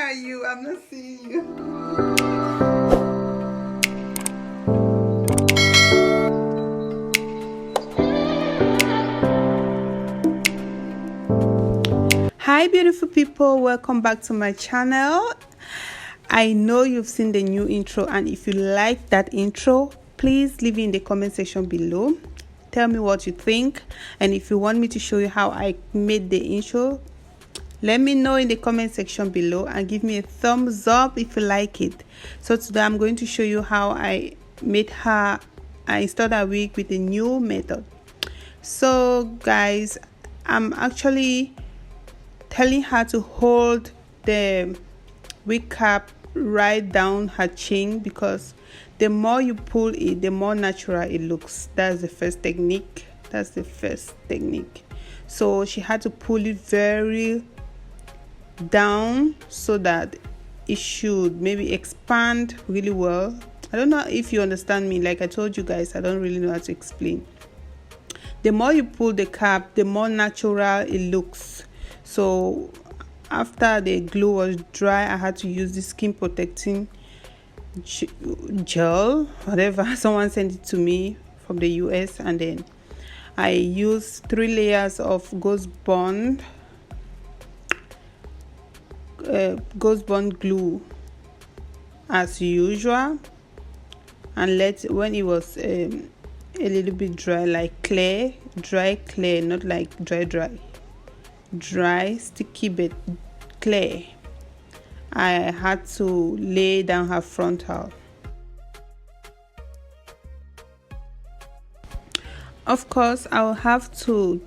are you? I'm not seeing you. Hi beautiful people, welcome back to my channel. I know you've seen the new intro, and if you like that intro, please leave it in the comment section below. Tell me what you think, and if you want me to show you how I made the intro, let me know in the comment section below and give me a thumbs up if you like it. So today I'm going to show you how I installed her wig with a new method. So guys, I'm actually telling her to hold the wig cap right down her chin, because the more you pull it, the more natural it looks. That's the first technique. So she had to pull it very down so that it should maybe expand really well. I don't know if you understand me. Like I told you guys, I don't really know how to explain. The more you pull the cap, the more natural it looks. So after the glue was dry, I had to use the skin protecting gel, whatever. Someone sent it to me from the US, and then I used 3 layers of ghost bond glue as usual, and when it was a little bit dry, like dry clay, not like dry sticky but clay, I had to lay down her frontal. Of course, I'll have to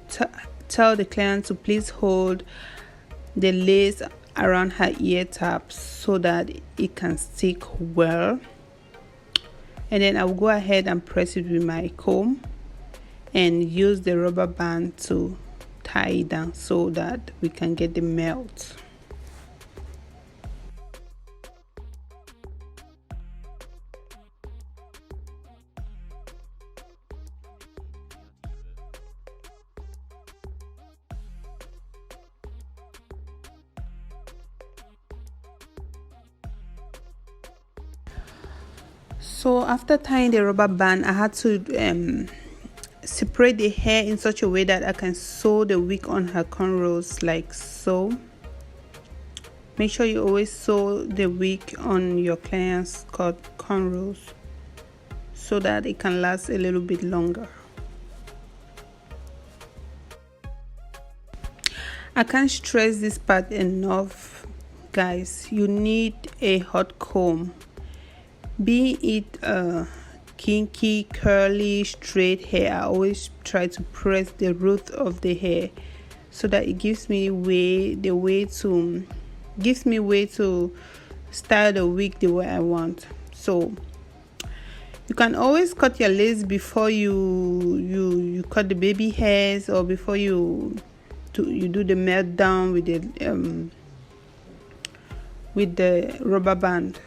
tell the client to please hold the lace around her ear tabs so that it can stick well, and then I'll go ahead and press it with my comb and use the rubber band to tie it down so that we can get the melt. So after tying the rubber band, I had to separate the hair in such a way that I can sew the wig on her cornrows, like so. Make sure you always sew the wig on your client's cornrows so that it can last a little bit longer. I can't stress this part enough, guys. You need a hot comb. Be it kinky, curly, straight hair, I always try to press the root of the hair so that it gives me way to style the wig the way I want. So you can always cut your lace before you cut the baby hairs, or before you do the meltdown with the rubber band,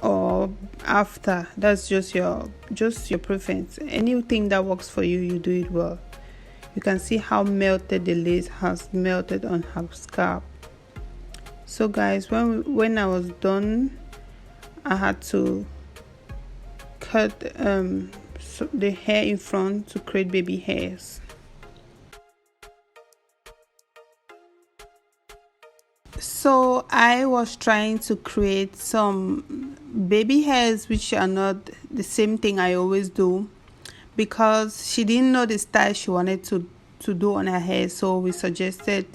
or after. That's just your preference. Anything that works for you, you do it well. You can see how melted the lace has melted on her scalp. So guys, when I was done, I had to cut the hair in front to create baby hairs. So I was trying to create some baby hairs which are not the same thing I always do, because she didn't know the style she wanted to do on her hair. So we suggested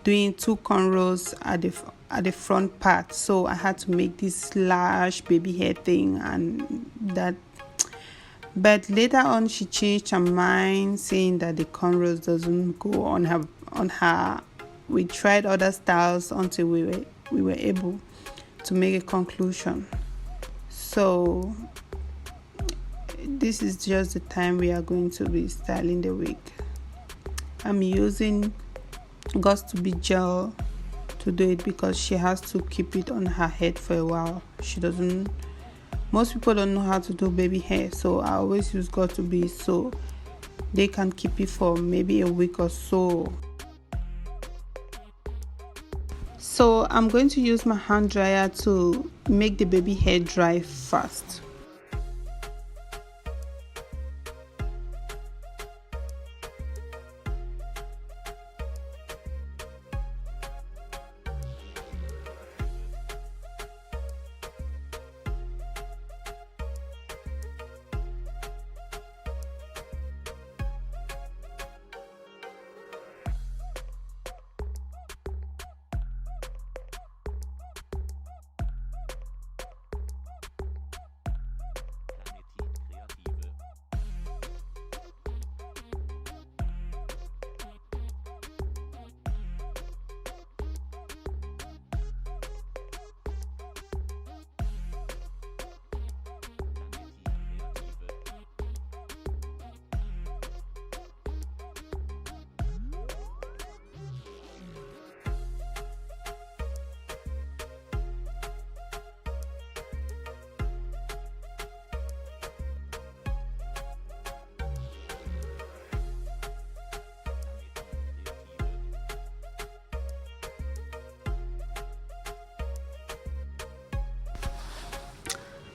doing 2 cornrows at the front part. So I had to make this large baby hair thing, and that. But later on, she changed her mind, saying that the cornrows doesn't go on her. We tried other styles until we were able to make a conclusion. So this is just the time we are going to be styling the wig. I'm using Got2b gel to do it because she has to keep it on her head for a while. Most people don't know how to do baby hair, so I always use Got2b so they can keep it for maybe a week or so. So I'm going to use my hand dryer to make the baby hair dry fast.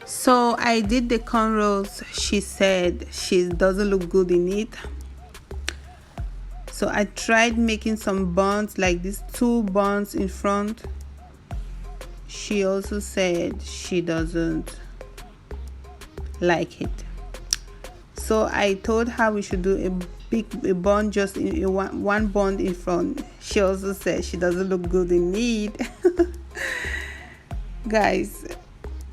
So I did the cornrows. She said she doesn't look good in it. So I tried making some buns, like these 2 buns in front. She also said she doesn't like it. So I told her we should do a bun, just in one bun in front. She also said she doesn't look good in it. Guys,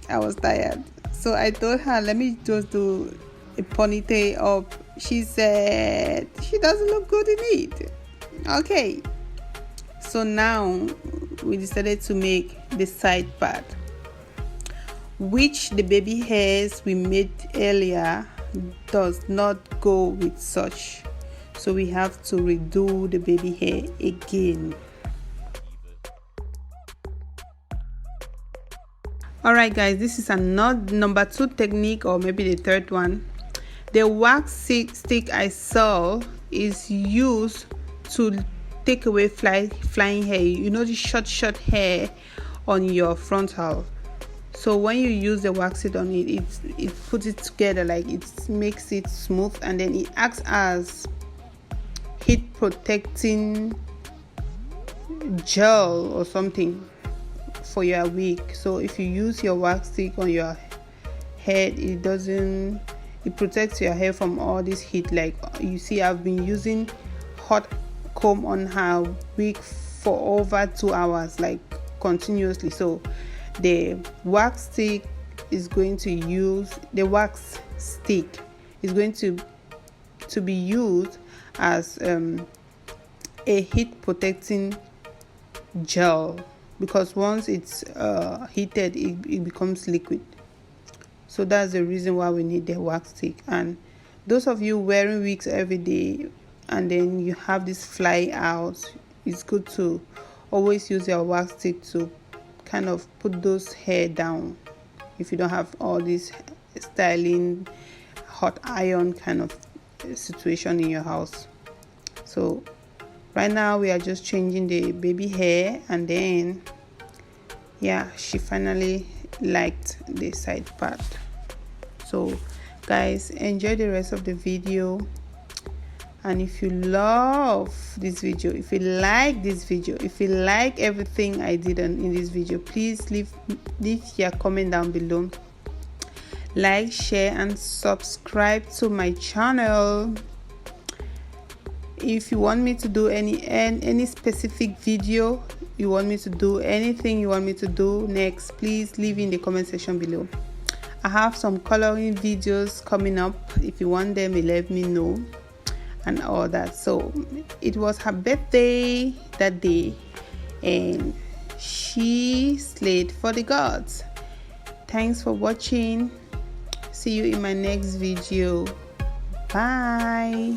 I was tired, so I told her, let me just do a ponytail up. She said she doesn't look good in it. Okay, so now we decided to make the side part, which the baby hairs we made earlier does not go with such, so we have to redo the baby hair again. Alright guys, this is another number 2 technique, or maybe the third one. The wax stick I saw is used to take away flying hair. You know, the short hair on your frontal. So when you use the wax stick on it, it puts it together, like it makes it smooth, and then it acts as heat protecting gel or something for your wig. So if you use your wax stick on your head, it protects your hair from all this heat. Like you see, I've been using hot comb on her wig for over 2 hours, like continuously. So the wax stick is going to be used as a heat protecting gel, because once it's heated, it becomes liquid. So that's the reason why we need the wax stick. And those of you wearing wigs every day and then you have this fly out, it's good to always use your wax stick to kind of put those hair down if you don't have all this styling hot iron kind of situation in your house. So right now we are just changing the baby hair, and then yeah, she finally liked the side part. So guys, enjoy the rest of the video, and if you love this video, if you like this video, if you like everything I did in this video, please leave your comment down below. Like, share and subscribe to my channel. If you want me to do any specific video, you want me to do anything you want me to do next, please leave in the comment section below. I have some coloring videos coming up. If you want them, let me know and all that. So it was her birthday that day and she slayed for the gods. Thanks for watching. See you in my next video. Bye.